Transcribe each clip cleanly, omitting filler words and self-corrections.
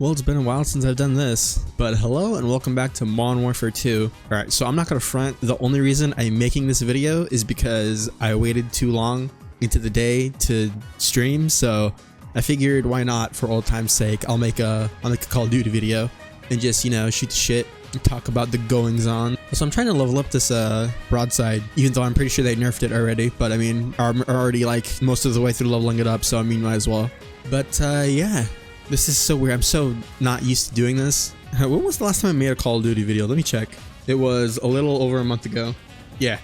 Well, it's been a while since I've done this, but hello and welcome back to Modern Warfare 2. Alright, so I'm not gonna front. The only reason I'm making this video is because I waited too long into the day to stream, so I figured why not, for old time's sake, I'll make a Call of Duty video and just, you know, shoot the shit and talk about the goings on. So I'm trying to level up this broadside, even though I'm pretty sure they nerfed it already, but I mean, I'm already like most of the way through leveling it up, so I mean, might as well. But yeah. This is so weird. I'm so not used to doing this. When was the last time I made a Call of Duty video? Let me check. It was a little over a month ago. Yeah,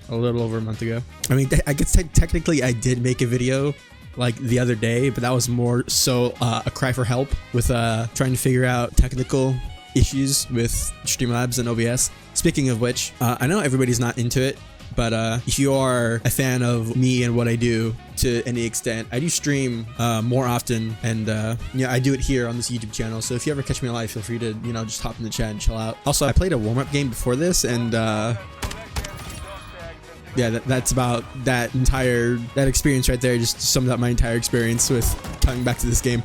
a little over a month ago. I mean, I guess technically I did make a video like the other day, but that was more so a cry for help with trying to figure out technical issues with Streamlabs and OBS. Speaking of which, I know everybody's not into it, but if you are a fan of me and what I do to any extent, I do stream more often, and yeah, I do it here on this YouTube channel. So if you ever catch me alive, feel free to, you know, just hop in the chat and chill out. Also, I played a warm-up game before this, and yeah, that's about that experience right there. Just summed up my entire experience with coming back to this game.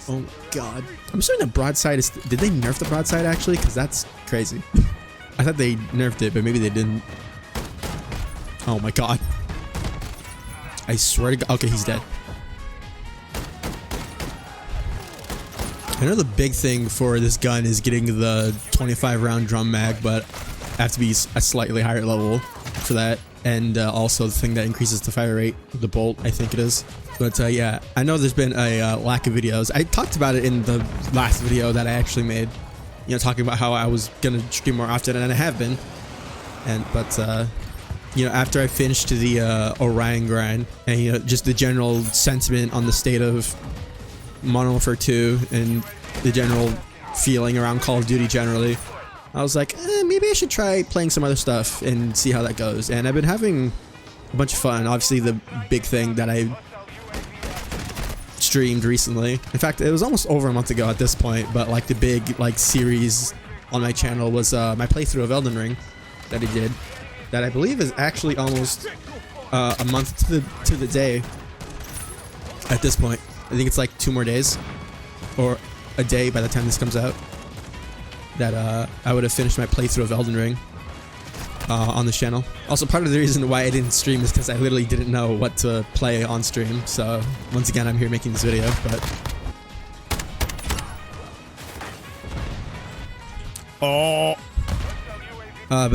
Oh god, I'm assuming the broadside is. Did they nerf the broadside actually? Because that's crazy. I thought they nerfed it, but maybe they didn't. Oh my god. I swear to god. Okay, he's dead. I know the big thing for this gun is getting the 25 round drum mag, but I have to be a slightly higher level for that. And also the thing that increases the fire rate, the bolt, I think it is. But yeah, I know there's been a lack of videos. I talked about it in the last video that I actually made. You know, talking about how I was gonna stream more often, and I have been. But you know, after I finished the Orion grind, and you know, just the general sentiment on the state of Modern Warfare 2 and the general feeling around Call of Duty generally, I was like, maybe I should try playing some other stuff and see how that goes. And I've been having a bunch of fun. Obviously, the big thing that I streamed recently, in fact it was almost over a month ago at this point, but like the big like series on my channel was my playthrough of Elden Ring that I did, that I believe is actually almost a month to the day at this point. I think it's like 2 more days or a day by the time this comes out that I would have finished my playthrough of Elden Ring on this channel. Also, part of the reason why I didn't stream is because I literally didn't know what to play on stream. So once again, I'm here making this video, but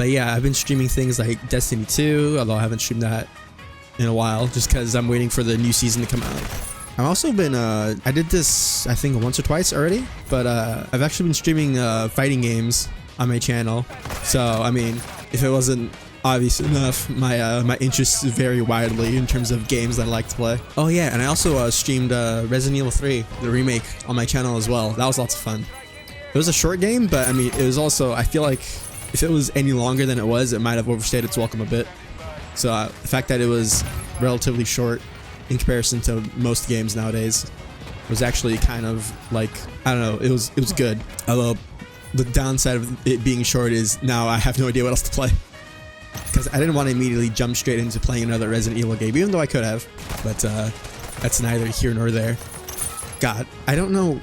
yeah, I've been streaming things like Destiny 2, although I haven't streamed that in a while, just because I'm waiting for the new season to come out. I've also been, I did this, I think, once or twice already, but I've actually been streaming fighting games on my channel. So, I mean, if it wasn't obvious enough, my interests vary widely in terms of games that I like to play. Oh yeah, and I also streamed Resident Evil 3, the remake, on my channel as well. That was lots of fun. It was a short game, but I mean, it was also, I feel like if it was any longer than it was, it might have overstayed its welcome a bit. So the fact that it was relatively short in comparison to most games nowadays was actually kind of like, I don't know, it was good. Although the downside of it being short is now I have no idea what else to play, because I didn't want to immediately jump straight into playing another Resident Evil game, even though I could have, but that's neither here nor there. God, I don't know.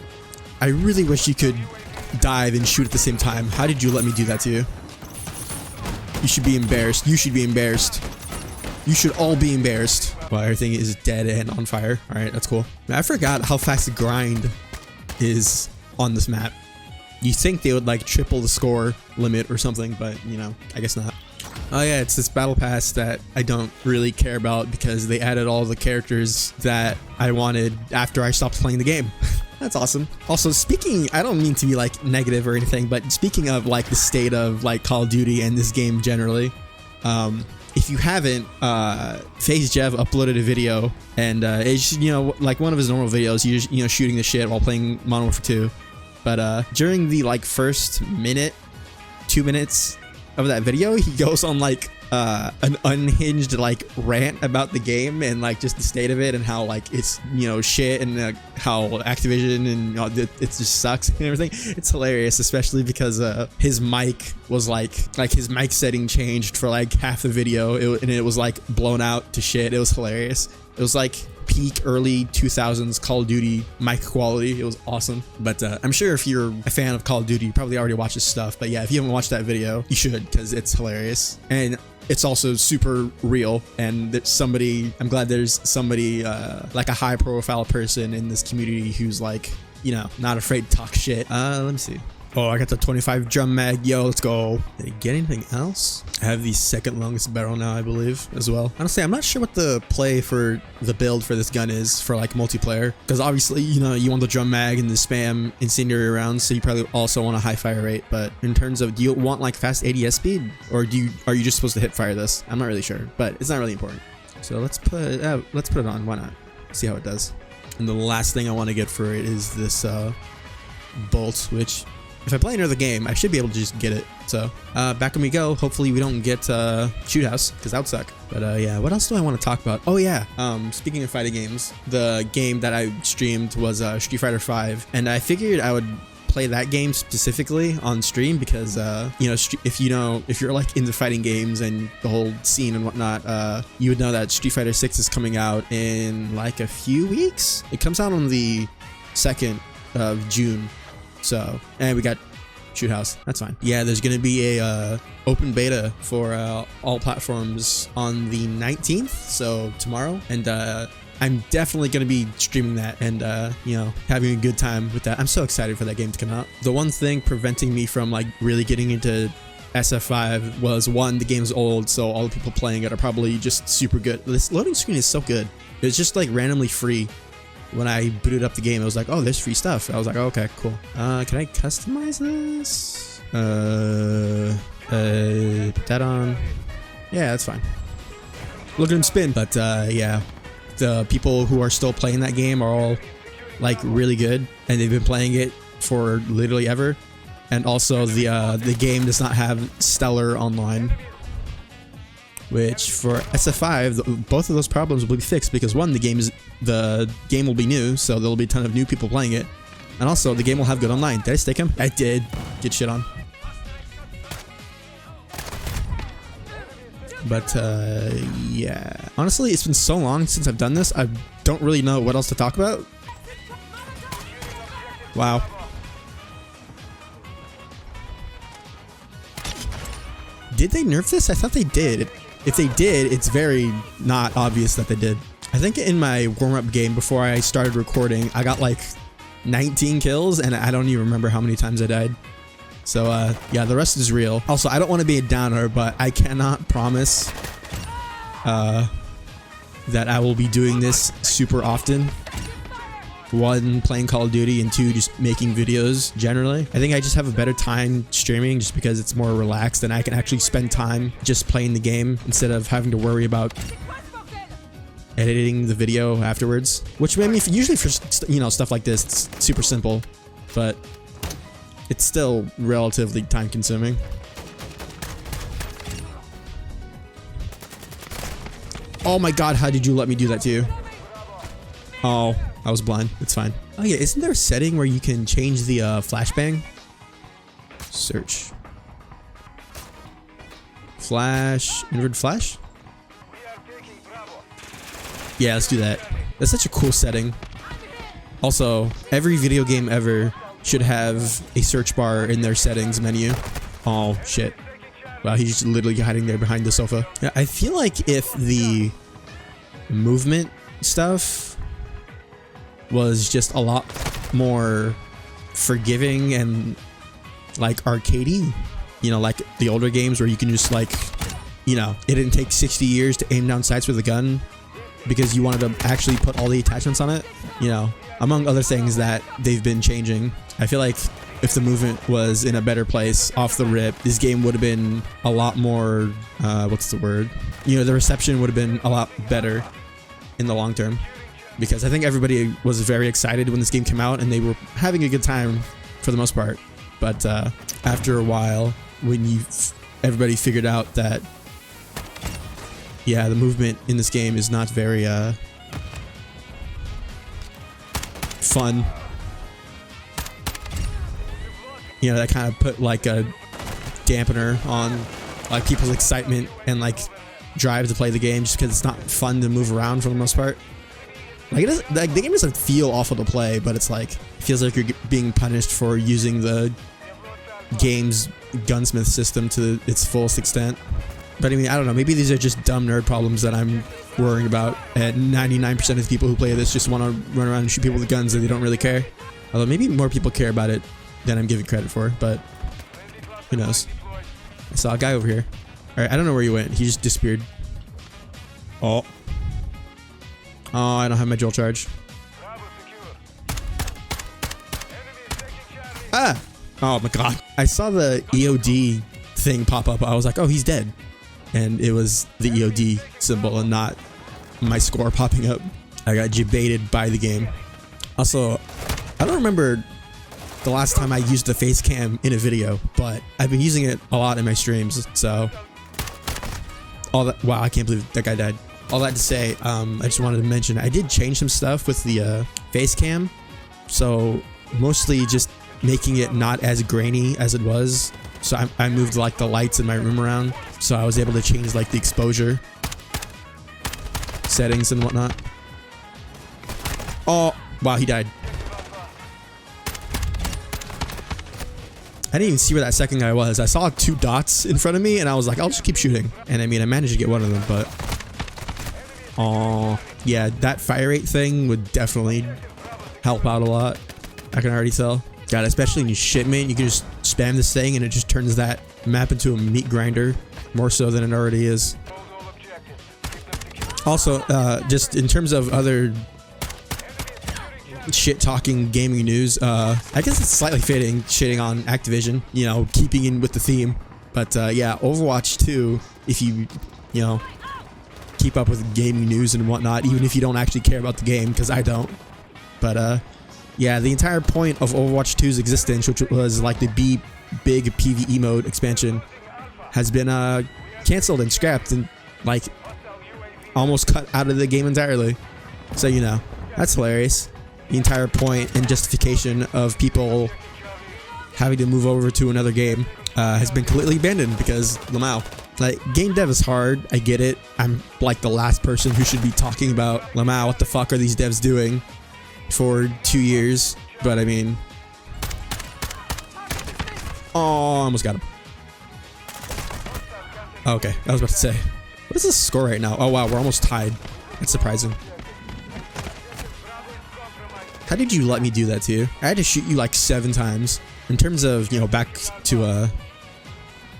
I really wish you could dive and shoot at the same time. How did you let me do that to you? You should be embarrassed. You should be embarrassed. You should all be embarrassed. Well, everything is dead and on fire. Alright, that's cool. I forgot how fast the grind is on this map. You think they would like triple the score limit or something, but you know, I guess not. Oh yeah, it's this battle pass that I don't really care about because they added all the characters that I wanted after I stopped playing the game. That's awesome. Also, speaking, I don't mean to be like negative or anything, but speaking of like the state of like Call of Duty and this game generally, if you haven't, FaZe Jev uploaded a video, and it's, you know, like one of his normal videos, you know, shooting the shit while playing Modern Warfare 2. But during the like first minute, 2 minutes of that video, he goes on like an unhinged like rant about the game and like just the state of it and how like it's, you know, shit, and how Activision and, you know, it just sucks and everything. It's hilarious, especially because his mic was like his mic setting changed for like half the video, and it was like blown out to shit. It was hilarious. It was like peak early 2000s Call of Duty mic quality. It was awesome. But I'm sure if you're a fan of Call of Duty, you probably already watched this stuff. But yeah, if you haven't watched that video, you should, because it's hilarious. And it's also super real, and there's somebody, I'm glad there's somebody like a high profile person in this community who's like, you know, not afraid to talk shit. Let me see. Oh, I got the 25 drum mag. Yo, let's go. Did I get anything else? I have the second longest barrel now, I believe, as well. Honestly, I'm not sure what the play for the build for this gun is for like multiplayer, because obviously, you know, you want the drum mag and the spam incendiary rounds, so you probably also want a high fire rate. But in terms of, do you want like fast ADS speed, or are you just supposed to hit fire this? I'm not really sure, but it's not really important. So let's put it on. Why not? See how it does. And the last thing I want to get for it is this bolt, which, if I play another game, I should be able to just get it. So back when we go, hopefully we don't get shoot house, because that would suck. But yeah, what else do I want to talk about? Oh yeah, speaking of fighting games, the game that I streamed was Street Fighter 5, and I figured I would play that game specifically on stream because you know, if you're like into fighting games and the whole scene and whatnot, you would know that Street Fighter 6 is coming out in like a few weeks. It comes out on the 2nd of June. So, and we got shoot house. That's fine. Yeah, there's gonna be a open beta for all platforms on the 19th, so tomorrow, and I'm definitely gonna be streaming that and you know, having a good time with that. I'm so excited for that game to come out. The one thing preventing me from like really getting into SF5 was, one, the game's old, so all the people playing it are probably just super good. This loading screen is so good. It's just like randomly free. When I booted up the game, I was like, oh, there's free stuff. I was like, oh, okay, cool. Can I customize this? Put that on. Yeah, that's fine. Look at him spin. But yeah, the people who are still playing that game are all like really good, and they've been playing it for literally ever. And also the game does not have stellar online, which for SF5, both of those problems will be fixed, because one, the game will be new, so there'll be a ton of new people playing it, and also the game will have good online. Did I stick him? I did. Get shit on. But yeah, honestly, it's been so long since I've done this, I don't really know what else to talk about. Wow. Did they nerf this? I thought they did. If they did, it's very not obvious that they did. I think in my warm-up game before I started recording, I got like 19 kills, and I don't even remember how many times I died. So yeah, the rest is real. Also, I don't want to be a downer, but I cannot promise that I will be doing this super often. One, playing Call of Duty, and two, just making videos generally. I think I just have a better time streaming just because it's more relaxed and I can actually spend time just playing the game instead of having to worry about editing the video afterwards. Which, I mean, usually for, you know, stuff like this, it's super simple, but it's still relatively time consuming. Oh my god, how did you let me do that to you? Oh, I was blind. It's fine. Oh yeah, isn't there a setting where you can change the flashbang? Search. Flash. Invert flash? Yeah, let's do that. That's such a cool setting. Also, every video game ever should have a search bar in their settings menu. Oh, shit. Wow, he's just literally hiding there behind the sofa. Yeah, I feel like if the movement stuff was just a lot more forgiving and like arcadey, you know, like the older games where you can just like, you know, it didn't take 60 years to aim down sights with a gun because you wanted to actually put all the attachments on it, you know, among other things that they've been changing. I feel like if the movement was in a better place off the rip, this game would have been a lot more, what's the word? You know, the reception would have been a lot better in the long term. Because I think everybody was very excited when this game came out, and they were having a good time for the most part. But after a while, when everybody figured out that, yeah, the movement in this game is not very fun, you know, that kind of put like a dampener on like people's excitement and like drive to play the game, just because it's not fun to move around for the most part. Like, like the game doesn't feel awful to play, but it's like, it feels like you're being punished for using the game's gunsmith system to its fullest extent. But I mean, I don't know, maybe these are just dumb nerd problems that I'm worrying about, and 99% of the people who play this just want to run around and shoot people with guns and they don't really care. Although maybe more people care about it than I'm giving credit for, but who knows. I saw a guy over here. Alright, I don't know where he went. He just disappeared. Oh, I don't have my dual charge. Ah! Oh my god. I saw the EOD thing pop up. I was like, oh, he's dead. And it was the EOD symbol and not my score popping up. I got jebaited by the game. Also, I don't remember the last time I used the face cam in a video, but I've been using it a lot in my streams, so... all that... Wow, I can't believe that guy died. All that to say, I just wanted to mention, I did change some stuff with the face cam, so mostly just making it not as grainy as it was. So I moved like the lights in my room around, so I was able to change like the exposure settings and whatnot. Oh, wow, he died. I didn't even see where that second guy was. I saw 2 dots in front of me and I was like, I'll just keep shooting. And I mean, I managed to get one of them, but... oh, yeah, that fire rate thing would definitely help out a lot. I can already tell. God, especially in your shipment, you can just spam this thing and it just turns that map into a meat grinder, more so than it already is. Also, just in terms of other shit-talking gaming news, I guess it's slightly fitting shitting on Activision, you know, keeping in with the theme. But yeah, Overwatch 2, if you know, keep up with gaming news and whatnot, even if you don't actually care about the game, because I don't. But yeah, the entire point of Overwatch 2's existence, which was like the big PvE mode expansion, has been canceled and scrapped and like almost cut out of the game entirely. So, you know, that's hilarious. The entire point and justification of people having to move over to another game has been completely abandoned because Lamau. Like, game dev is hard, I get it. I'm like the last person who should be talking about Lamau, what the fuck are these devs doing for 2 years, but I mean... oh, I almost got him. Okay, I was about to say, what is the score right now? Oh wow, we're almost tied. That's surprising. How did you let me do that to you? I had to shoot you like 7 times. In terms of, you know, back to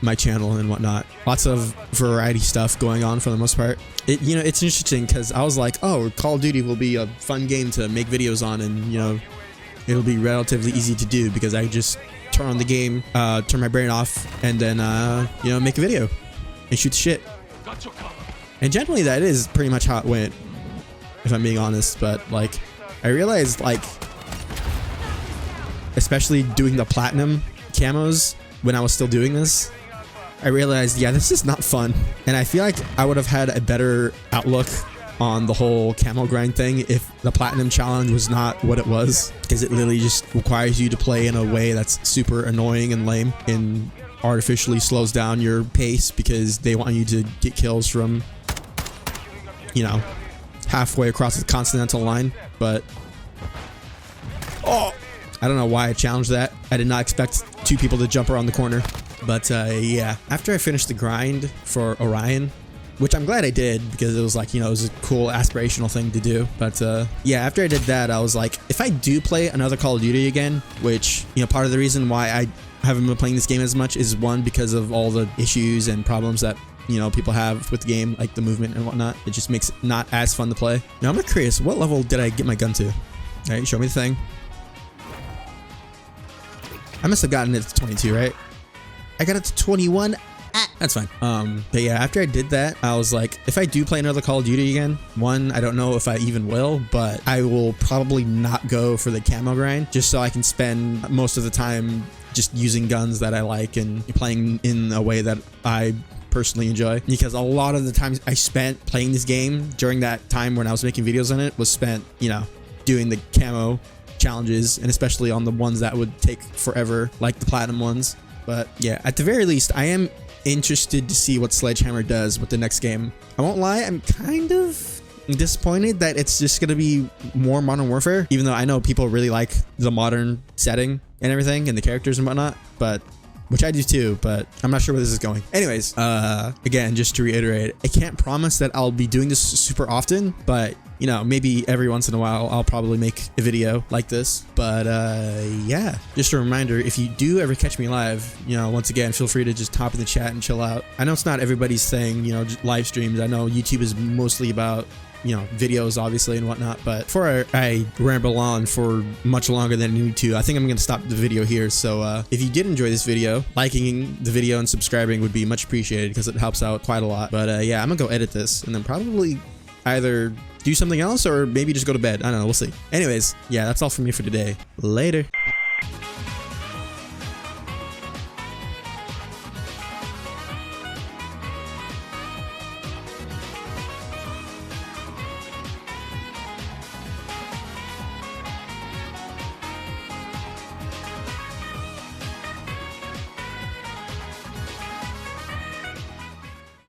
my channel and whatnot, lots of variety stuff going on for the most part. You know, it's interesting because I was like, oh, Call of Duty will be a fun game to make videos on, and you know, it'll be relatively easy to do because I just turn on the game, turn my brain off, and then you know, make a video and shoot the shit. And generally that is pretty much how it went, if I'm being honest. But like, I realized, like, especially doing the platinum camos when I was still doing this, I realized, yeah, this is not fun. And I feel like I would have had a better outlook on the whole camo grind thing if the platinum challenge was not what it was, because it literally just requires you to play in a way that's super annoying and lame and artificially slows down your pace because they want you to get kills from, you know, halfway across the continental line. But oh, I don't know why I challenged that. I did not expect 2 people to jump around the corner. But yeah, after I finished the grind for Orion, which I'm glad I did because it was like, you know, it was a cool aspirational thing to do. But yeah, after I did that, I was like, if I do play another Call of Duty again, which, you know, part of the reason why I haven't been playing this game as much is, one, because of all the issues and problems that, you know, people have with the game, like the movement and whatnot. It just makes it not as fun to play. Now, I'm curious, what level did I get my gun to? All right, show me the thing. I must have gotten it to 22, right? I got it to 21. That's fine. But yeah, after I did that, I was like, if I do play another Call of Duty again, one, I don't know if I even will, but I will probably not go for the camo grind, just so I can spend most of the time just using guns that I like and playing in a way that I personally enjoy. Because a lot of the times I spent playing this game during that time when I was making videos on it was spent, you know, doing the camo challenges, and especially on the ones that would take forever, like the platinum ones. But yeah, at the very least, I am interested to see what Sledgehammer does with the next game. I won't lie, I'm kind of disappointed that it's just gonna be more Modern Warfare, even though I know people really like the modern setting and everything and the characters and whatnot, but which I do too, but I'm not sure where this is going. Anyways, again, just to reiterate, I can't promise that I'll be doing this super often, but you know, maybe every once in a while I'll probably make a video like this. But yeah, just a reminder, if you do ever catch me live, you know, once again, feel free to just hop in the chat and chill out. I know it's not everybody's thing, you know, just live streams. I know YouTube is mostly about, you know, videos obviously and whatnot, but before I ramble on for much longer than I need to, I think I'm gonna stop the video here. So if you did enjoy this video, liking the video and subscribing would be much appreciated because it helps out quite a lot. But yeah, I'm gonna go edit this and then probably either do something else or maybe just go to bed. I don't know, we'll see. Anyways, yeah, that's all from me for today. Later.